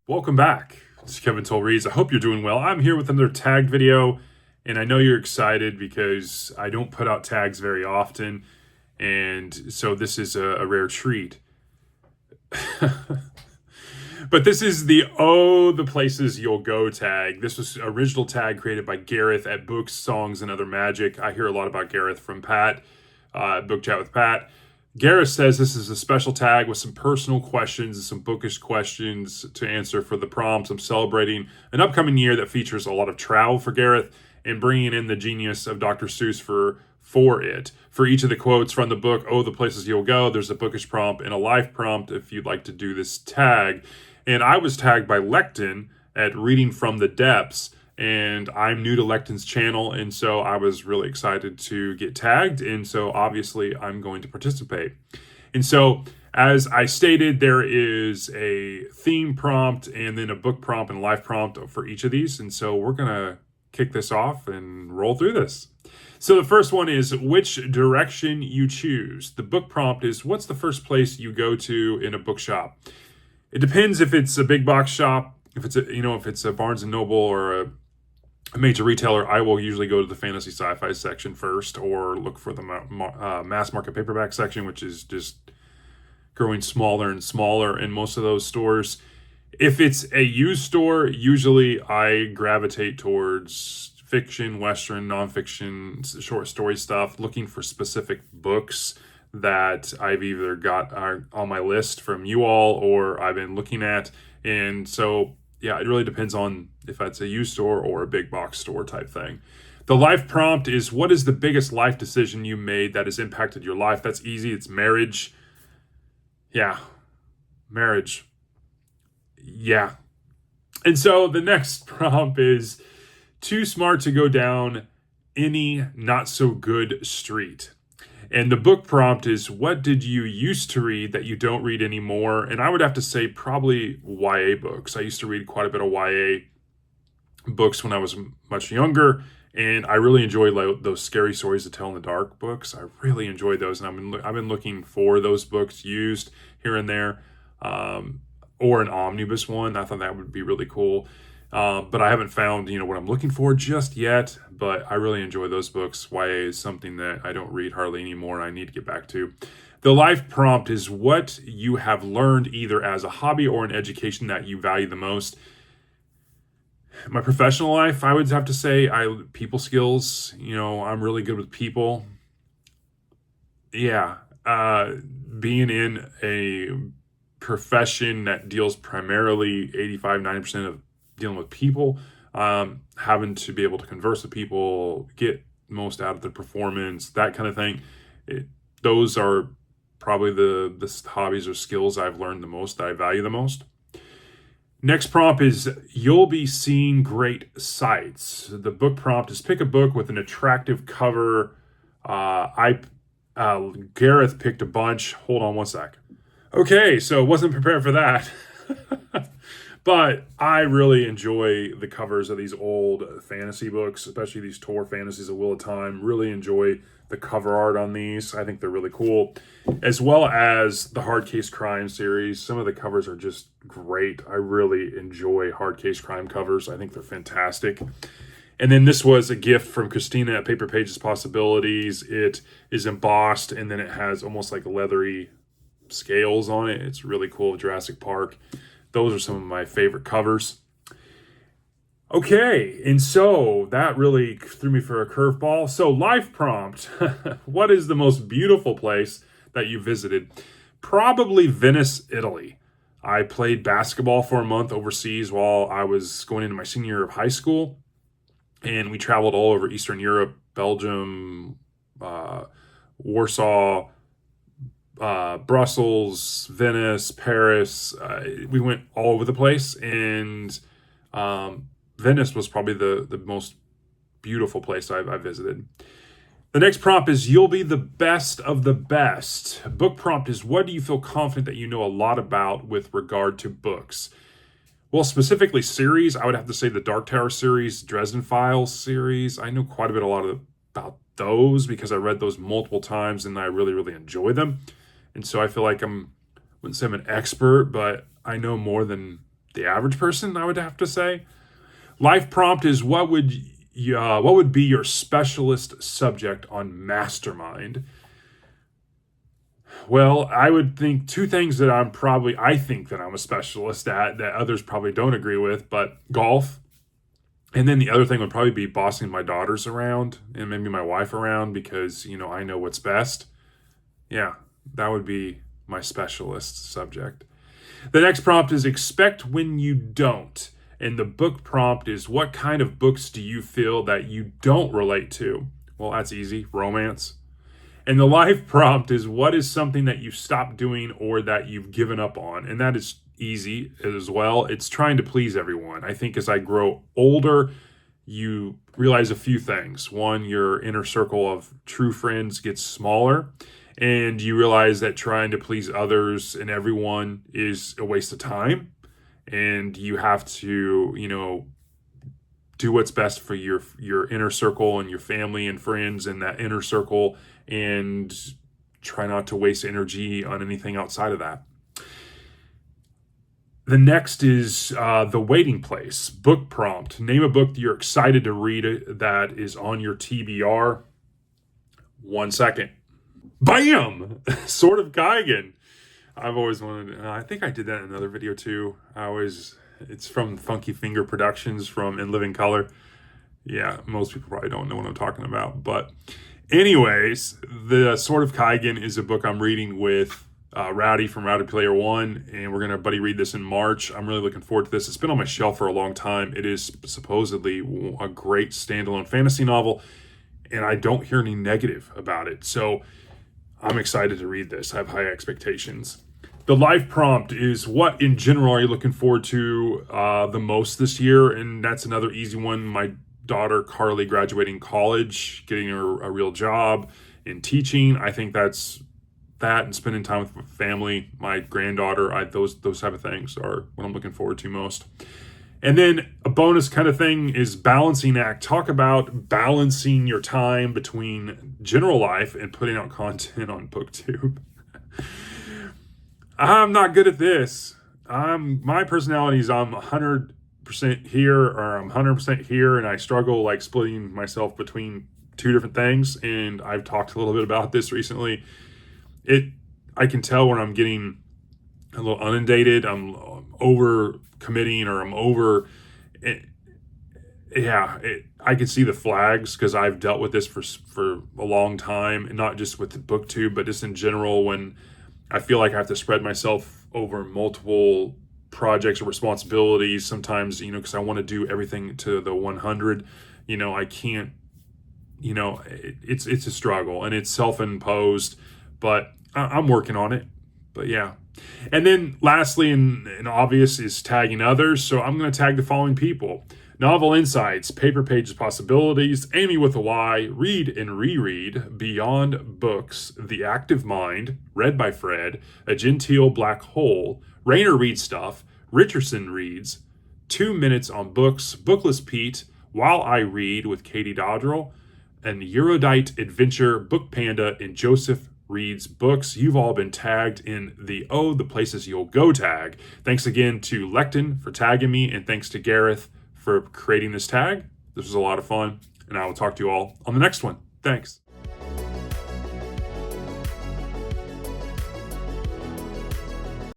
Welcome back. It's Kevin Toll Reads. I hope you're doing well. I'm here with another tagged video, and I know you're excited because I don't put out tags very often, and so this is a rare treat. But this is the the places you'll go tag. This was original tag created by Gareth at Books, Songs, and Other Magic. I hear a lot about Gareth from Pat, Book Chat with Pat. Gareth says this is a special tag with some personal questions and some bookish questions to answer for the prompts. I'm celebrating an upcoming year that features a lot of travel for Gareth and bringing in the genius of Dr. Seuss for it. For each of the quotes from the book, the Places You'll Go, there's a bookish prompt and a life prompt if you'd like to do this tag. And I was tagged by Lekden at Reading from the Depths, and I'm new to Lekden's channel, and so I was really excited to get tagged, and so obviously I'm going to participate. And so, as I stated, there is a theme prompt and then a book prompt and a life prompt for each of these, and so we're going to kick this off and roll through this. So the first one is which direction you choose. The book prompt is what's the first place you go to in a bookshop? It depends if it's a big box shop, if it's a Barnes and Noble or a major retailer. I will usually go to the fantasy sci-fi section first, or look for the mass market paperback section, which is just growing smaller and smaller in most of those stores. If it's a used store, usually I gravitate towards fiction, Western, nonfiction, short story stuff, looking for specific books that I've either got on my list from you all or I've been looking at. And so, yeah, it really depends on if that's a used store or a big box store type thing. The life prompt is what is the biggest life decision you made that has impacted your life? That's easy. It's marriage. Yeah, marriage. Yeah. And so the next prompt is too smart to go down any not so good street. And the book prompt is what did you used to read that you don't read anymore? And I would have to say probably YA books. I used to read quite a bit of YA books when I was much younger, and I really enjoy those scary stories to tell in the dark books. I really enjoy those, and I've been looking for those books used here and there, or an omnibus one. I thought that would be really cool. But I haven't found, what I'm looking for just yet, but I really enjoy those books. YA is something that I don't read hardly anymore, and I need to get back to. The life prompt is what you have learned either as a hobby or an education that you value the most. My professional life, I would have to say, people skills. I'm really good with people. Yeah, being in a profession that deals primarily 85-90% of dealing with people, having to be able to converse with people, get most out of their performance, that kind of thing. Those are probably the hobbies or skills I've learned the most, that I value the most. Next prompt is you'll be seeing great sights. The book prompt is pick a book with an attractive cover. Gareth picked a bunch. Hold on one sec. Okay, so wasn't prepared for that. But I really enjoy the covers of these old fantasy books, especially these Tor Fantasies of Wheel of Time. Really enjoy the cover art on these. I think they're really cool. As well as the Hard Case Crime series. Some of the covers are just great. I really enjoy Hard Case Crime covers. I think they're fantastic. And then this was a gift from Christina at Paper Pages Possibilities. It is embossed, and then it has almost like leathery scales on it. It's really cool. Jurassic Park. Those are some of my favorite covers. Okay, and so that really threw me for a curveball. So life prompt, what is the most beautiful place that you visited? Probably Venice, Italy. I played basketball for a month overseas while I was going into my senior year of high school, and we traveled all over Eastern Europe, Belgium, Warsaw, Brussels, Venice, Paris. We went all over the place, and Venice was probably the most beautiful place I visited. The next prompt is you'll be the best of the best. Book prompt is what do you feel confident that you know a lot about with regard to books? Well, specifically series, I would have to say the Dark Tower series, Dresden Files series. I know quite a bit about those because I read those multiple times and I really, really enjoy them. And so I feel like I wouldn't say I'm an expert, but I know more than the average person, I would have to say. Life prompt is what would be your specialist subject on Mastermind? Well, I would think two things that I think that I'm a specialist at that others probably don't agree with, but golf. And then the other thing would probably be bossing my daughters around and maybe my wife around because, I know what's best. Yeah, that would be my specialist subject. The next prompt is expect when you don't. And the book prompt is what kind of books do you feel that you don't relate to? Well, that's easy. Romance. And the life prompt is what is something that you've stopped doing or that you've given up on? And that is easy as well. It's trying to please everyone. I think as I grow older, you realize a few things. One, your inner circle of true friends gets smaller, and you realize that trying to please others and everyone is a waste of time. And you have to, do what's best for your inner circle and your family and friends in that inner circle, and try not to waste energy on anything outside of that. The next is the waiting place, book prompt. Name a book that you're excited to read that is on your TBR. 1 second. Bam! Sword of Geigen. I've always wanted, I think I did that in another video too. It's from Funky Finger Productions from In Living Color. Yeah, most people probably don't know what I'm talking about. But anyways, the Sword of Geigen is a book I'm reading with Rowdy from Rowdy Player One, and we're going to buddy read this in March. I'm really looking forward to this. It's been on my shelf for a long time. It is supposedly a great standalone fantasy novel, and I don't hear any negative about it. So I'm excited to read this. I have high expectations. The life prompt is what in general are you looking forward to the most this year? And that's another easy one. My daughter Carly graduating college, getting her a real job in teaching. I think that's that, and spending time with family, my granddaughter. Those type of things are what I'm looking forward to most. And then a bonus kind of thing is balancing act. Talk about balancing your time between general life and putting out content on BookTube. I'm not good at this. My personality is I'm 100% here or I'm 100% here, and I struggle like splitting myself between two different things. And I've talked a little bit about this recently. I can tell when I'm getting a little inundated, I'm over committing or I'm over it. I can see the flags because I've dealt with this for a long time, and not just with the BookTube, but just in general when I feel like I have to spread myself over multiple projects or responsibilities sometimes, because I want to do everything to the 100. I can't, it's a struggle and it's self-imposed, but I'm working on it. But yeah. And then lastly, and obvious, is tagging others. So I'm going to tag the following people: Novel Insights, Paper Pages Possibilities, Amy with a Y, Read and Reread, Beyond Books, The Active Mind, Read by Fred, A Genteel Black Hole, Rainer Reads Stuff, Richardson Reads, 2 Minutes on Books, Bookless Pete, While I Read with Katie Dodrell, an Erudite Adventure, Book Panda, and Joseph Reads Books. You've all been tagged in the Places You'll Go tag. Thanks again to Lekden for tagging me, and thanks to Gareth for creating this tag. This was a lot of fun, and I will talk to you all on the next one. Thanks.